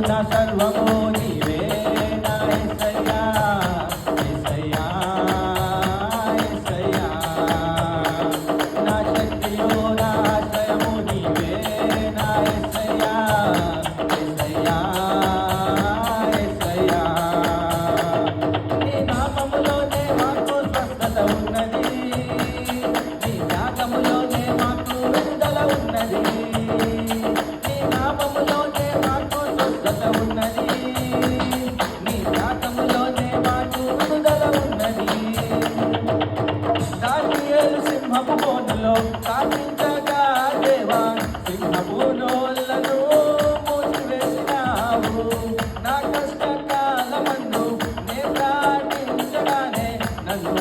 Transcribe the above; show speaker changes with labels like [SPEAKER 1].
[SPEAKER 1] నా సర్వము నీవే నా యేసయ్యా యేసయ్యా యేసయ్యా నా శక్తియు నా ఆశ్రయము నీవే నా యేసయ్యా యేసయ్యా యేసయ్యా నీ నామములోనే మాకు స్వస్థత ఉన్నది నీ త్యాగములోనే మాకు విడుదల ఉన్నది నీ నామములోనే ఉన్నది నీ శాతములోనే మాకు విడుదల ఉన్నది దానియేలు సింహపు బోనులో కాపించగా దేవా సింహపు నోళ్లను మూసివేసినావు నా కష్టకాలమందు నే దాటించగానే నన్ను